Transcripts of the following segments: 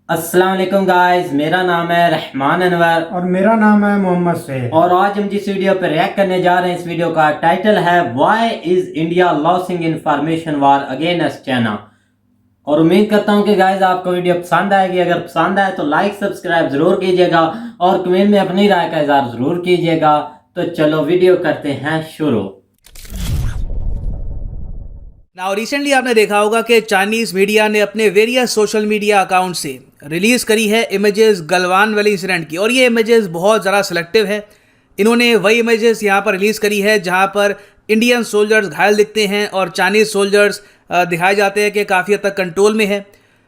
अस्सलाम वालेकुम गाइस, मेरा नाम है रहमान अनवर और मेरा नाम है मोहम्मद से। और आज हम जिस वीडियो पर रिएक्ट करने जा रहे हैं, इस वीडियो का टाइटल है why is India losing information war against China. और उम्मीद करता हूं कि गाइस आपको वीडियो पसंद आएगी। अगर पसंद आए तो लाइक सब्सक्राइब जरूर कीजिएगा और कमेंट में अपनी राय का इजहार जरूर कीजिएगा। तो चलो वीडियो करते हैं शुरू। नाउ रिसेंटली आपने देखा होगा कि चाइनीज मीडिया ने अपने वेरियस सोशल मीडिया अकाउंट से रिलीज करी है इमेजेस गलवान वैली इंसिडेंट की, और ये इमेजेस बहुत ज़्यादा सिलेक्टिव है। इन्होंने वही इमेजेस यहाँ पर रिलीज़ करी है जहाँ पर इंडियन सोल्जर्स घायल दिखते हैं और चाइनीज़ सोल्जर्स दिखाए जाते हैं कि काफ़ी हद तक कंट्रोल में है।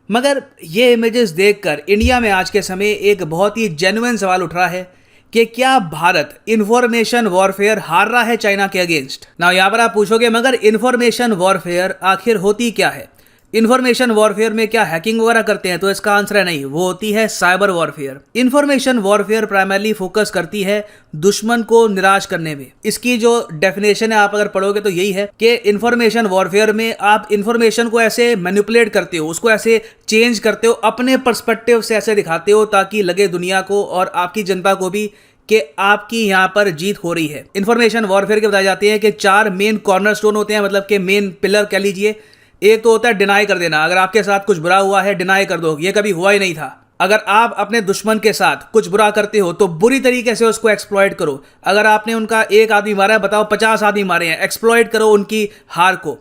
मगर ये इमेजेस देखकर इंडिया में आज के समय एक बहुत ही जेन्युइन सवाल उठ रहा है कि क्या भारत इंफॉर्मेशन वॉरफेयर हार रहा है चाइना के अगेंस्ट। ना यहाँ पर आप पूछोगे मगर इंफॉर्मेशन वॉरफेयर आखिर होती क्या है? इंफॉर्मेशन वॉरफेयर में क्या हैकिंग वगैरह करते हैं? तो इसका आंसर है नहीं, वो होती है cyber warfare. Information warfare primarily focus करती है दुश्मन को निराश करने में। इसकी जो डेफिनेशन है आप अगर पढ़ोगे तो यही है कि इंफॉर्मेशन वॉरफेयर में आप इंफॉर्मेशन को ऐसे मैनिपुलेट करते हो, उसको ऐसे चेंज करते हो, अपने पर्सपेक्टिव से ऐसे दिखाते हो ताकि लगे दुनिया को और आपकी जनता को भी कि आपकी यहाँ पर जीत हो रही है। इंफॉर्मेशन वॉरफेयर के बताए जाते हैं कि 4 मेन कॉर्नरस्टोन होते हैं, मतलब कि मेन पिलर कह लीजिए। एक तो होता है डिनाई कर देना, अगर आपके साथ कुछ बुरा हुआ है डिनाई कर दो, ये कभी हुआ ही नहीं था। अगर आप अपने दुश्मन के साथ कुछ बुरा करते हो तो बुरी तरीके से उसको एक्सप्लॉइट करो। अगर आपने उनका एक आदमी मारा है, बताओ 50 आदमी मारे हैं, एक्सप्लॉइट करो उनकी हार को।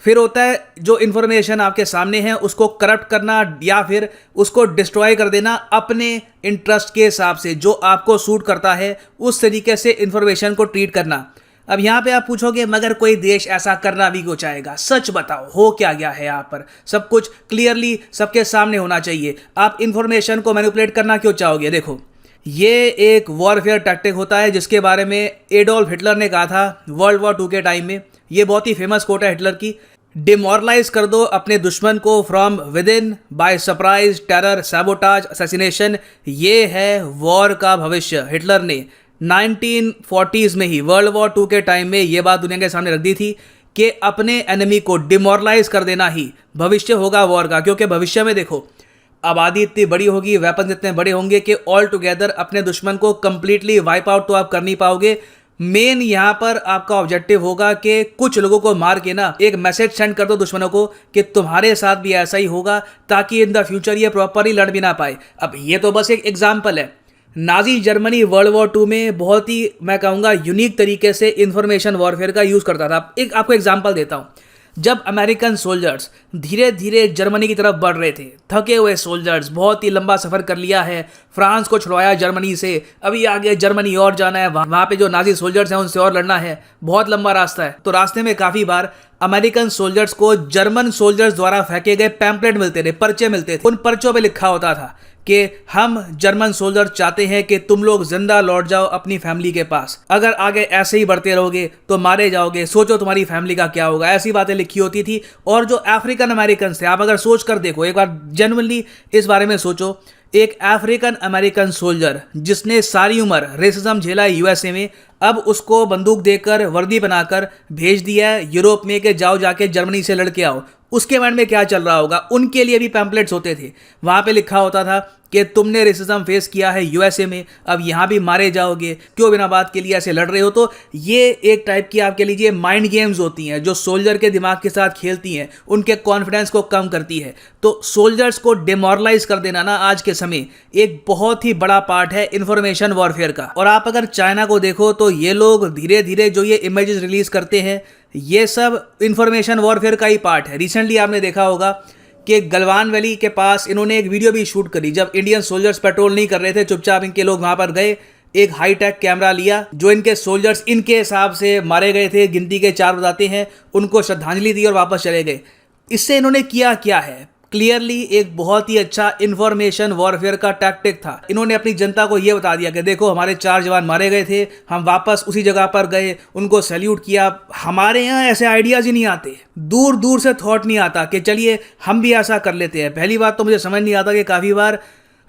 फिर होता है जो इन्फॉर्मेशन आपके सामने है उसको करप्ट करना या फिर उसको डिस्ट्रॉय कर देना अपने इंटरेस्ट के हिसाब से, जो आपको सूट करता है उस तरीके से इन्फॉर्मेशन को ट्रीट करना। अब यहाँ पे आप पूछोगे मगर कोई देश ऐसा करना भी क्यों चाहेगा? सच बताओ, हो क्या गया है? यहाँ पर सब कुछ क्लियरली सबके सामने होना चाहिए। आप इंफॉर्मेशन को मैनिपुलेट करना क्यों चाहोगे? देखो, ये एक वॉरफेयर टैक्टिक होता है जिसके बारे में एडोल्फ हिटलर ने कहा था वर्ल्ड वॉर 2 के टाइम में। ये बहुत ही फेमस कोट है हिटलर की, डिमोरलाइज कर दो अपने दुश्मन को from with in by surprise, terror, sabotage, assassination. ये है वॉर का भविष्य। हिटलर ने 1940s में ही वर्ल्ड वॉर 2 के टाइम में ये बात दुनिया के सामने रख दी थी कि अपने एनिमी को डिमोरलाइज कर देना ही भविष्य होगा वॉर का। क्योंकि भविष्य में देखो आबादी इतनी बड़ी होगी, वेपन्स इतने बड़े होंगे कि ऑल टुगेदर अपने दुश्मन को कंप्लीटली वाइप आउट तो आप कर नहीं पाओगे। मेन यहाँ पर आपका ऑब्जेक्टिव होगा कि कुछ लोगों को मार के ना एक मैसेज सेंड कर दो दुश्मनों को कि तुम्हारे साथ भी ऐसा ही होगा, ताकि इन द फ्यूचर ये प्रॉपरली लड़ भी ना पाए। अब ये तो बस एक एग्जाम्पल है। नाजी जर्मनी वर्ल्ड वॉर 2 में बहुत ही, मैं कहूँगा, यूनिक तरीके से इंफॉर्मेशन वॉरफेयर का यूज़ करता था। एक आपको एग्जांपल देता हूँ। जब अमेरिकन सोल्जर्स धीरे धीरे जर्मनी की तरफ बढ़ रहे थे, थके हुए सोल्जर्स, बहुत ही लंबा सफ़र कर लिया है, फ्रांस को छुड़वाया जर्मनी से, अभी आगे जर्मनी और जाना है, वहाँ पे जो नाजी सोल्जर्स हैं उनसे और लड़ना है, बहुत लंबा रास्ता है। तो रास्ते में काफ़ी बार अमेरिकन सोल्जर्स को जर्मन सोल्जर्स द्वारा फेंके गए पैम्पलेट मिलते थे, पर्चे मिलते थे। उन पर्चों पे लिखा होता था कि हम जर्मन सोल्जर चाहते हैं कि तुम लोग जिंदा लौट जाओ अपनी फैमिली के पास, अगर आगे ऐसे ही बढ़ते रहोगे तो मारे जाओगे, सोचो तुम्हारी फैमिली का क्या होगा। ऐसी बातें लिखी होती थी। और जो अफ्रीकन अमेरिकन थे, आप अगर सोच कर देखो, एक बार जेन्युइनली इस बारे में सोचो, एक अफ्रीकन अमेरिकन सोल्जर जिसने सारी उम्र रेसिज्म झेला है यूएसए में, अब उसको बंदूक देकर वर्दी बनाकर भेज दिया है यूरोप में कि जाओ जाके जर्मनी से लड़के आओ। उसके माइंड में क्या चल रहा होगा? उनके लिए भी पैम्पलेट्स होते थे, वहाँ पे लिखा होता था कि तुमने रेसिज्म फेस किया है यूएसए में, अब यहाँ भी मारे जाओगे, क्यों बिना बात के लिए ऐसे लड़ रहे हो? तो ये एक टाइप की, आप कह लीजिए, माइंड गेम्स होती हैं जो सोल्जर के दिमाग के साथ खेलती हैं, उनके कॉन्फिडेंस को कम करती है। तो सोल्जर्स को डिमोरलाइज कर देना ना आज के समय एक बहुत ही बड़ा पार्ट है इंफॉर्मेशन वॉरफेयर का। और आप अगर चाइना को देखो तो ये लोग धीरे धीरे जो ये इमेजेस रिलीज करते हैं, ये सब इंफॉर्मेशन वॉरफेयर का ही पार्ट है। रिसेंटली आपने देखा होगा कि गलवान वैली के पास इन्होंने एक वीडियो भी शूट करी। जब इंडियन सोल्जर्स पेट्रोल नहीं कर रहे थे, चुपचाप इनके लोग वहां पर गए, एक हाईटेक कैमरा लिया, जो इनके सोल्जर्स इनके हिसाब से मारे गए थे, गिनती के 4 बताते हैं, उनको श्रद्धांजलि दी और वापस चले गए। इससे इन्होंने किया क्या है? क्लियरली एक बहुत ही अच्छा इंफॉर्मेशन वॉरफेयर का टैक्टिक था। इन्होंने अपनी जनता को यह बता दिया कि देखो हमारे 4 जवान मारे गए थे, हम वापस उसी जगह पर गए, उनको सैल्यूट किया। हमारे यहाँ ऐसे आइडियाज़ ही नहीं आते, दूर दूर से थॉट नहीं आता कि चलिए हम भी ऐसा कर लेते हैं। पहली बात तो मुझे समझ नहीं आता कि काफ़ी बार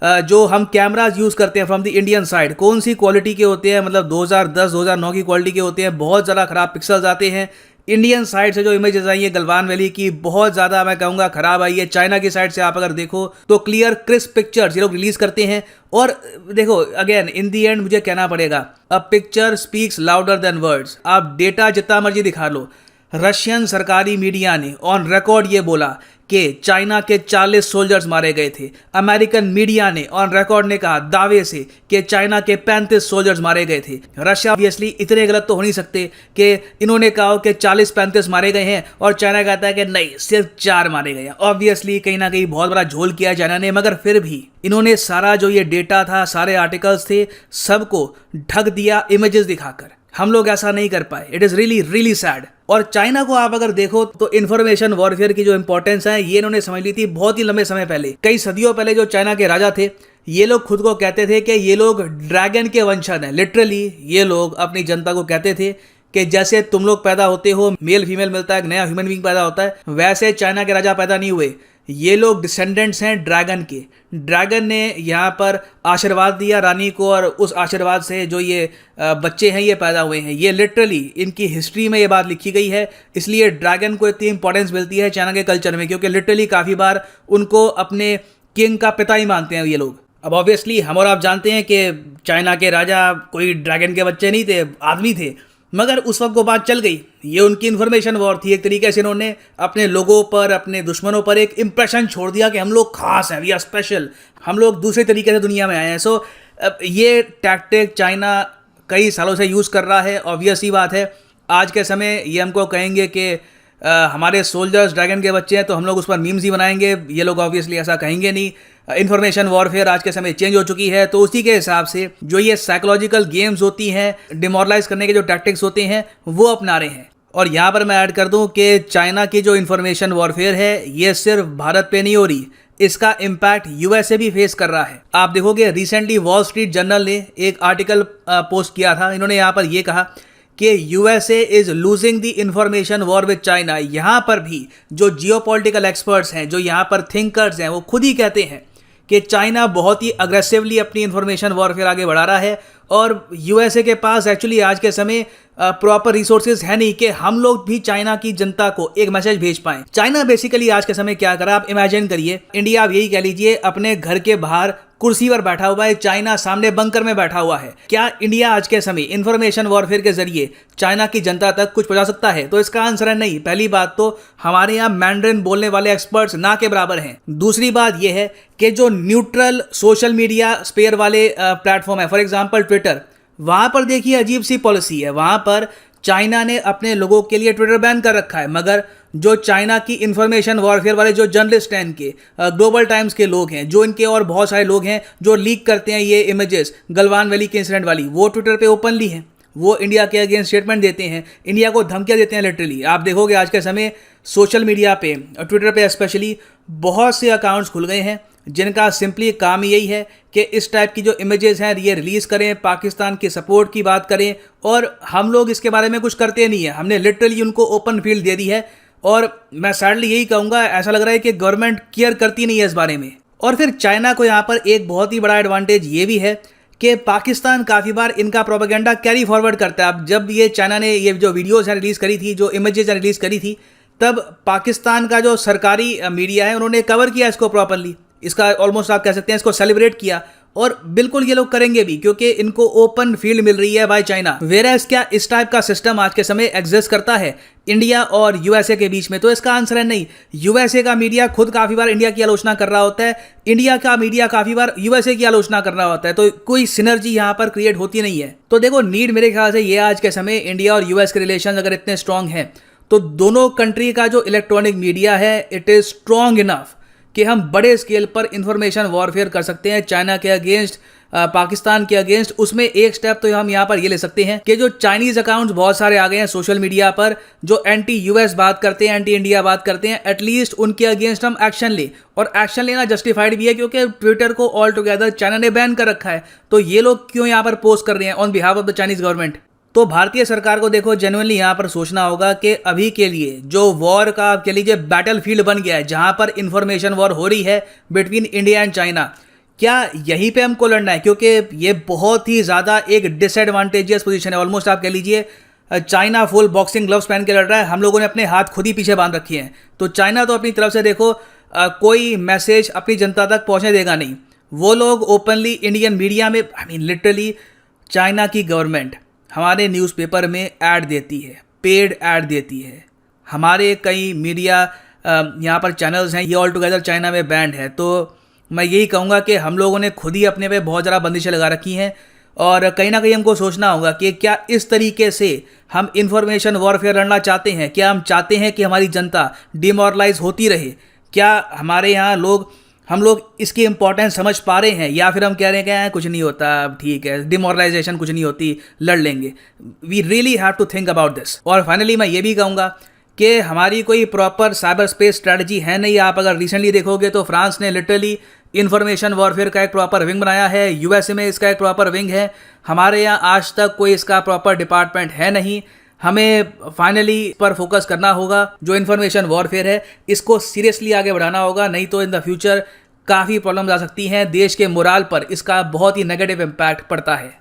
जो हम कैमराज यूज़ करते हैं फ्रॉम द इंडियन साइड, कौन सी क्वालिटी के होते हैं, मतलब 2010-2009 की क्वालिटी के होते हैं, बहुत ज़्यादा ख़राब पिक्सल्स आते हैं। इंडियन साइड से जो इमेजेस आई है गलवान वैली की, बहुत ज़्यादा मैं कहूँगा ख़राब आई है। चाइना की साइड से आप अगर देखो तो क्लियर क्रिस्प पिक्चर्स ये लोग रिलीज़ करते हैं। और देखो अगेन इन दी एंड मुझे कहना पड़ेगा, a picture speaks louder than words. आप डेटा जितना मर्जी दिखा लो, रशियन सरकारी मीडिया ने ऑन रिकॉर्ड ये बोला कि चाइना के 40 सोल्जर्स मारे गए थे। अमेरिकन मीडिया ने ऑन रिकॉर्ड ने कहा दावे से कि चाइना के 35 सोल्जर्स मारे गए थे। रशिया ऑब्वियसली इतने गलत तो हो नहीं सकते कि इन्होंने कहा कि 40-35 मारे गए हैं और चाइना कहता है कि नहीं सिर्फ 4 मारे गए हैं। ऑब्वियसली कहीं ना कहीं बहुत बड़ा झोल किया चाइना ने, मगर फिर भी इन्होंने सारा जो ये डेटा था, सारे आर्टिकल्स थे, सबको ढक दिया इमेजेस दिखाकर। हम लोग ऐसा नहीं कर पाए। It is really really sad. और चाइना को आप अगर देखो तो इन्फॉर्मेशन वॉरफेयर की जो इंपॉर्टेंस है ये इन्होंने समझ ली थी बहुत ही लंबे समय पहले। कई सदियों पहले जो चाइना के राजा थे ये लोग खुद को कहते थे कि ये लोग ड्रैगन के वंशज हैं। लिटरली ये लोग अपनी जनता को कहते थे कि जैसे तुम लोग पैदा होते हो, मेल फीमेल मिलता है, एक नया ह्यूमन बीइंग पैदा होता है, वैसे चाइना के राजा पैदा नहीं हुए। ये लोग डिसेंडेंट्स हैं ड्रैगन के। ड्रैगन ने यहाँ पर आशीर्वाद दिया रानी को और उस आशीर्वाद से जो ये बच्चे हैं ये पैदा हुए हैं। ये लिटरली इनकी हिस्ट्री में ये बात लिखी गई है। इसलिए ड्रैगन को इतनी इंपॉर्टेंस मिलती है चाइना के कल्चर में, क्योंकि लिटरली काफ़ी बार उनको अपने किंग का पिता ही मानते हैं ये लोग। अब ऑब्वियसली हम और आप जानते हैं कि चाइना के राजा कोई ड्रैगन के बच्चे नहीं थे, आदमी थे, मगर उस वक्त वो बात चल गई। ये उनकी इन्फॉर्मेशन वॉर थी। एक तरीके से इन्होंने अपने लोगों पर, अपने दुश्मनों पर एक इंप्रेशन छोड़ दिया कि हम लोग खास हैं, वी आर स्पेशल, हम लोग दूसरे तरीके से दुनिया में आए हैं। सो ये टैक्टिक चाइना कई सालों से यूज़ कर रहा है। ऑब्वियस ही बात है, आज के समय ये हमको कहेंगे कि हमारे सोल्जर्स ड्रैगन के बच्चे हैं तो हम लोग उस पर मीम्स ही बनाएंगे। ये लोग ऑब्वियसली ऐसा कहेंगे नहीं। इन्फॉर्मेशन वॉरफेयर आज के समय चेंज हो चुकी है, तो उसी के हिसाब से जो ये साइकोलॉजिकल गेम्स होती हैं, डिमोरलाइज करने के जो टैक्टिक्स होते हैं वो अपना रहे हैं। और यहाँ पर मैं ऐड कर दूँ कि चाइना की जो इन्फॉर्मेशन वॉरफेयर है ये सिर्फ भारत पे नहीं हो रही, इसका इम्पैक्ट यूएसए भी फेस कर रहा है। आप देखोगे रिसेंटली वॉल स्ट्रीट जर्नल ने एक आर्टिकल पोस्ट किया था। इन्होंने यहाँ पर ये कहा कि USA is losing the information war with China. यहाँ पर भी जो जियोपॉलिटिकल एक्सपर्ट्स हैं, जो यहाँ पर थिंकर्स हैं, वो खुद ही कहते हैं कि चाइना बहुत ही अग्रेसिवली अपनी इंफॉर्मेशन वॉरफेयर आगे बढ़ा रहा है और यूएसए के पास एक्चुअली आज के समय प्रॉपर रिसोर्सेज है नहीं कि हम लोग भी चाइना की जनता को एक मैसेज भेज पाएं। चाइना बेसिकली आज के समय क्या कर रहा है आप इमेजिन करिए, इंडिया आप यही कह लीजिए अपने घर के बाहर कुर्सी पर बैठा हुआ है, चाइना सामने बंकर में बैठा हुआ है। क्या इंडिया आज के समय इंफॉर्मेशन वॉरफेयर के जरिए चाइना की जनता तक कुछ पहुंचा सकता है? तो इसका आंसर है नहीं। पहली बात तो हमारे यहाँ मैंड्रिन बोलने वाले एक्सपर्ट्स ना के बराबर हैं। दूसरी बात यह है कि जो न्यूट्रल सोशल मीडिया स्पेयर वाले प्लेटफॉर्म है, फॉर एग्जाम्पल ट्विटर, वहां पर देखिए अजीब सी पॉलिसी है। वहां पर चाइना ने अपने लोगों के लिए ट्विटर बैन कर रखा है, मगर जो चाइना की इंफॉर्मेशन वॉरफेयर वाले जो जर्नलिस्ट हैं, इनके ग्लोबल टाइम्स के लोग हैं, जो इनके और बहुत सारे लोग हैं जो लीक करते हैं ये इमेजेस गलवान वैली के इंसिडेंट वाली, वो ट्विटर पे ओपनली हैं। वो इंडिया के अगेंस्ट स्टेटमेंट देते हैं, इंडिया को धमकियां देते हैं लिटरली। आप देखोगे आज के समय सोशल मीडिया पे, ट्विटर पे स्पेशली, बहुत से अकाउंट्स खुल गए हैं जिनका सिंपली काम यही है कि इस टाइप की जो इमेजेस हैं ये रिलीज़ करें, पाकिस्तान के सपोर्ट की बात करें, और हम लोग इसके बारे में कुछ करते नहीं है। हमने लिटरली उनको ओपन फील्ड दे दी है और मैं सैडली यही कहूँगा, ऐसा लग रहा है कि गवर्नमेंट केयर करती नहीं है इस बारे में। और फिर चाइना को यहाँ पर एक बहुत ही बड़ा एडवांटेज ये भी है कि पाकिस्तान काफ़ी बार इनका प्रोपेगेंडा कैरी फॉरवर्ड करता है। अब जब ये चाइना ने ये जो वीडियोज़ हैं रिलीज़ करी थी, जो इमेजेस रिलीज़ करी थी, तब पाकिस्तान का जो सरकारी मीडिया है उन्होंने कवर किया इसको प्रॉपरली। इसका ऑलमोस्ट आप कह सकते हैं इसको सेलिब्रेट किया, और बिल्कुल ये लोग करेंगे भी क्योंकि इनको ओपन फील्ड मिल रही है बाय चाइना। वेयरएज क्या इस टाइप का सिस्टम आज के समय एग्जिस्ट करता है इंडिया और यूएसए के बीच में? तो इसका आंसर है नहीं। यूएसए का मीडिया खुद काफ़ी बार इंडिया की आलोचना कर रहा होता है, इंडिया का मीडिया काफ़ी बार यूएसए की आलोचना कर रहा होता है, तो कोई सिनर्जी यहाँ पर क्रिएट होती नहीं है। तो देखो नीड मेरे ख्याल से ये आज के समय इंडिया और यूएस के रिलेशन अगर इतने स्ट्रांग हैं तो दोनों कंट्री का जो इलेक्ट्रॉनिक मीडिया है इट इज़ स्ट्रांग इनफ कि हम बड़े स्केल पर इंफॉर्मेशन वॉरफेयर कर सकते हैं चाइना के अगेंस्ट, पाकिस्तान के अगेंस्ट। उसमें एक स्टेप तो हम यहाँ पर ये ले सकते हैं कि जो चाइनीज अकाउंट्स बहुत सारे आ गए हैं सोशल मीडिया पर जो एंटी यूएस बात करते हैं, एंटी इंडिया बात करते हैं, एटलीस्ट उनके अगेंस्ट हम एक्शन ले। और एक्शन लेना जस्टिफाइड भी है क्योंकि ट्विटर को ऑल टुगेदर चाइना ने बैन कर रखा है, तो ये लोग क्यों यहाँ पर पोस्ट कर रहे हैं on behalf of the Chinese government? तो भारतीय सरकार को देखो जेन्युइनली यहाँ पर सोचना होगा कि अभी के लिए जो वॉर का आप कह लीजिए बैटल फील्ड बन गया है जहाँ पर इंफॉर्मेशन वॉर हो रही है बिटवीन इंडिया एंड चाइना, क्या यहीं पे हमको लड़ना है? क्योंकि ये बहुत ही ज़्यादा एक डिसएडवांटेजियस पोजीशन है। ऑलमोस्ट आप कह लीजिए चाइना फुल बॉक्सिंग ग्लव्स पहन के लड़ रहा है, हम लोगों ने अपने हाथ खुद ही पीछे बांध रखे हैं। तो चाइना तो अपनी तरफ से देखो कोई मैसेज अपनी जनता तक पहुंचने देगा नहीं। वो लोग ओपनली इंडियन मीडिया में, आई मीन लिटरली चाइना की गवर्नमेंट हमारे न्यूज़पेपर में ऐड देती है, पेड ऐड देती है। हमारे कई मीडिया यहाँ पर चैनल्स हैं, ये ऑल टुगेदर चाइना में बैंड है। तो मैं यही कहूँगा कि हम लोगों ने खुद ही अपने पे बहुत ज़्यादा बंदिशें लगा रखी हैं और कहीं ना कहीं हमको सोचना होगा कि क्या इस तरीके से हम इंफॉर्मेशन वॉरफेयर लड़ना चाहते हैं? क्या हम चाहते हैं कि हमारी जनता डिमोरलाइज होती रहे? क्या हमारे यहाँ हम लोग इसकी इंपॉर्टेंस समझ पा रहे हैं, या फिर हम कह रहे हैं कि कुछ नहीं होता, ठीक है, डिमोरलाइजेशन कुछ नहीं होती, लड़ लेंगे? We really have to think about this. और फाइनली मैं ये भी कहूँगा कि हमारी कोई प्रॉपर साइबर स्पेस स्ट्रैटेजी है नहीं। आप अगर रिसेंटली देखोगे तो फ्रांस ने लिटरली इन्फॉर्मेशन वॉरफेयर का एक प्रॉपर विंग बनाया है, यूएसए में इसका एक प्रॉपर विंग है। हमारे यहाँ आज तक कोई इसका प्रॉपर डिपार्टमेंट है नहीं। हमें फाइनली पर फोकस करना होगा। जो इन्फॉर्मेशन वॉरफेयर है इसको सीरियसली आगे बढ़ाना होगा, नहीं तो इन द फ्यूचर काफ़ी प्रॉब्लम्स आ सकती हैं। देश के मोराल पर इसका बहुत ही नेगेटिव इम्पैक्ट पड़ता है।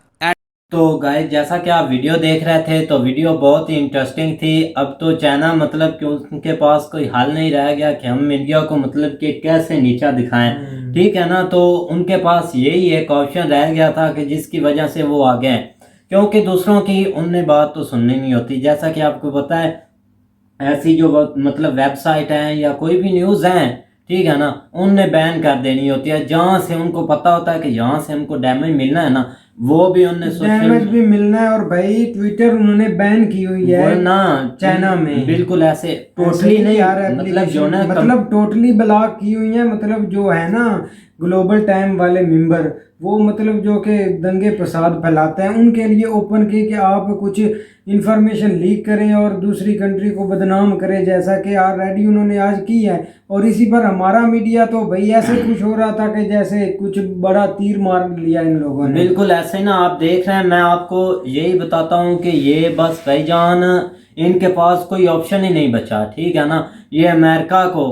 तो गाइस, जैसा कि आप वीडियो देख रहे थे तो वीडियो बहुत ही इंटरेस्टिंग थी। अब तो चाइना मतलब कि उनके पास कोई हल नहीं रह गया कि हम इंडिया को मतलब कि कैसे नीचा दिखाएं, ठीक है ना। तो उनके पास यही एक ऑप्शन रह गया था कि जिसकी वजह से वो आ गए, क्योंकि दूसरों की उनने बात तो सुननी नहीं होती। जैसा कि आपको पता है, ऐसी जो मतलब वेबसाइट हैं या कोई भी न्यूज़ हैं, ठीक है ना, उनने बैन कर देनी होती है। जहाँ से उनको पता होता है कि यहाँ से हमको डैमेज मिलना है ना, वो भी उनने डैमेज भी मिलना है। और भाई ट्विटर उन्होंने बैन की हुई है ना चाइना में, बिल्कुल ऐसे टोटली नहीं यार, मतलब जो ना मतलब टोटली ब्लॉक की हुई है। मतलब जो है ना ग्लोबल टाइम वाले मेंबर, वो मतलब जो कि दंगे फसाद फैलाते हैं, उनके लिए ओपन की कि आप कुछ इंफॉर्मेशन लीक करें और दूसरी कंट्री को बदनाम करें, जैसा कि ऑलरेडी उन्होंने आज की है। और इसी पर हमारा मीडिया तो भाई ऐसे खुश हो रहा था कि जैसे कुछ बड़ा तीर मार लिया इन लोगों ने। बिल्कुल ऐसे ना, आप देख रहे हैं, मैं आपको यही बताता हूँ कि ये बस भाईजान इनके पास कोई ऑप्शन ही नहीं बचा, ठीक है ना। ये अमेरिका को,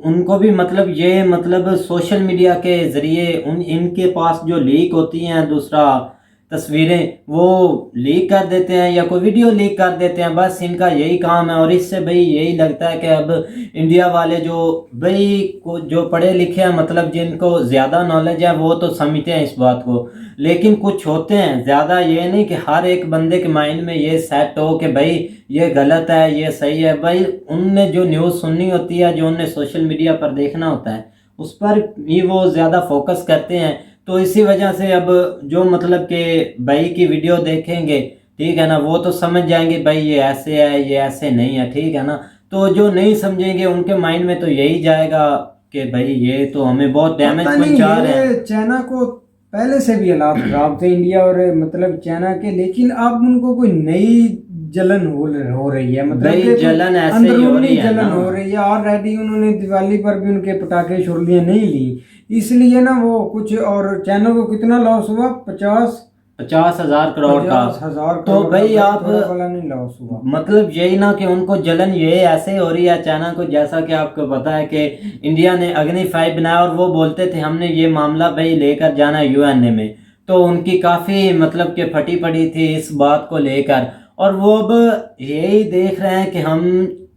उनको भी मतलब ये मतलब सोशल मीडिया के ज़रिए इनके पास जो लीक होती हैं, दूसरा तस्वीरें वो लीक कर देते हैं या कोई वीडियो लीक कर देते हैं, बस इनका यही काम है। और इससे भाई यही लगता है कि अब इंडिया वाले जो भाई को जो पढ़े लिखे हैं, मतलब जिनको ज़्यादा नॉलेज है, वो तो समझते हैं इस बात को। लेकिन कुछ होते हैं ज़्यादा, ये नहीं कि हर एक बंदे के माइंड में ये सेट हो कि भाई ये गलत है, ये सही है। भाई उनने जो न्यूज़ सुननी होती है, जो उनने सोशल मीडिया पर देखना होता है, उस पर ही वो ज़्यादा फोकस करते हैं। तो इसी वजह से अब जो मतलब कि भाई की वीडियो देखेंगे, ठीक है ना, वो तो समझ जाएंगे भाई ये ऐसे है, ये ऐसे नहीं है, ठीक है ना। तो जो नहीं समझेंगे उनके माइंड में तो यही जाएगा कि भाई ये तो हमें बहुत डैमेज पहुंचा रहे हैं। चाइना को पहले से भी हालात खराब थे इंडिया और मतलब चाइना के, लेकिन अब उनको कोई नई जलन हो रही है। मतलब जलन ऐसे ही हो रही है, जलन हो रही है। ऑलरेडी उन्होंने दिवाली पर भी उनके पटाखे शुरलियां नहीं ली, इसलिए ना वो कुछ। और चाइना को कितना लॉस हुआ? 50,000 करोड़ का। तो भाई आप नहीं लॉस हुआ। मतलब यही ना कि उनको जलन ये ऐसे हो रही है चाइना को। जैसा कि आपको पता है कि इंडिया ने अग्नि 5 बनाया और वो बोलते थे हमने ये मामला भाई लेकर जाना है यूएनए में, तो उनकी काफ़ी मतलब कि फटी पड़ी थी इस बात को लेकर। और वो अब यही देख रहे हैं कि हम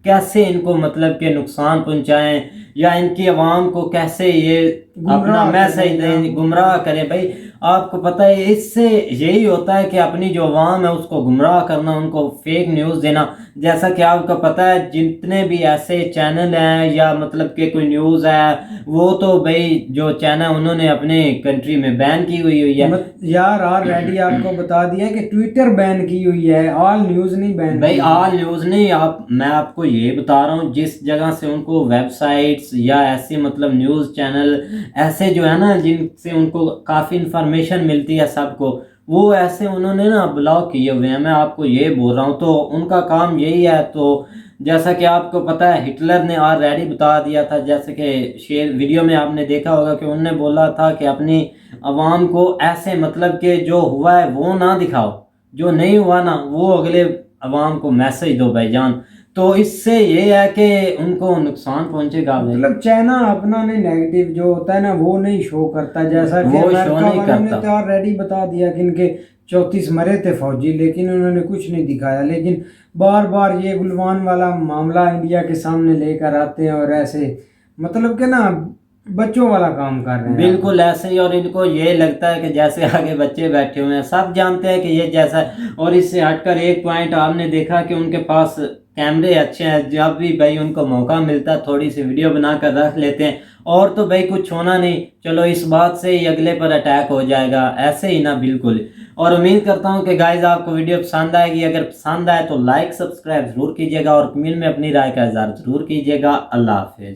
कैसे इनको मतलब के नुकसान पहुंचाएं या इनकी आवाम को कैसे ये अपना मैसेज दें, गुमराह करें। भाई आपको पता है इससे यही होता है कि अपनी जो आवाम है उसको गुमराह करना, उनको फेक न्यूज़ देना। जैसा कि आपको पता है जितने भी ऐसे चैनल हैं या मतलब कि कोई न्यूज़ है, वो तो भाई जो चैनल उन्होंने अपने कंट्री में बैन की हुई है। यार ऑलरेडी आपको बता दिया कि ट्विटर बैन की हुई है, ऑल न्यूज़ नहीं बैन। भाई ऑल न्यूज़ नहीं, मैं आपको ये बता रहा हूँ जिस जगह से उनको वेबसाइट्स या ऐसे मतलब न्यूज़ चैनल ऐसे जो है ना जिनसे उनको काफ़ी इंफॉर्मेशन मिलती है सबको, वो ऐसे उन्होंने ना ब्लॉक किए हुए हैं। मैं आपको ये बोल रहा हूँ, तो उनका काम यही है। तो जैसा कि आपको पता है हिटलर ने ऑलरेडी बता दिया था, जैसे कि शेयर वीडियो में आपने देखा होगा कि उन्होंने बोला था कि अपनी आवाम को ऐसे मतलब कि जो हुआ है वो ना दिखाओ, जो नहीं हुआ ना वो अगले आवाम को मैसेज दो भाईजान। तो इससे ये है कि उनको नुकसान पहुंचेगा। मतलब चाइना अपना नहीं नेगेटिव जो होता है ना वो नहीं शो करता, जैसा कि अमेरिका वालों ने तो ऑलरेडी बता दिया कि इनके 34 मरे थे फौजी, लेकिन उन्होंने कुछ नहीं दिखाया। लेकिन बार बार ये गुलवान वाला मामला इंडिया के सामने लेकर आते हैं और ऐसे मतलब के ना बच्चों वाला काम कर रहे हैं। बिल्कुल ऐसे ही, और इनको ये लगता है कि जैसे आगे बच्चे बैठे हुए हैं, सब जानते हैं कि ये जैसा है। और इससे हटकर एक पॉइंट आपने देखा कि उनके पास कैमरे अच्छे हैं, जब भी भाई उनको मौका मिलता है थोड़ी सी वीडियो बनाकर रख लेते हैं। और तो भाई कुछ होना नहीं, चलो इस बात से ही अगले पर अटैक हो जाएगा, ऐसे ही ना बिल्कुल। और उम्मीद करता हूँ कि गाइज आपको वीडियो पसंद आएगी। अगर पसंद आए तो लाइक सब्सक्राइब जरूर कीजिएगा और कमेंट में अपनी राय का इजहार जरूर कीजिएगा। अल्लाह हाफिज।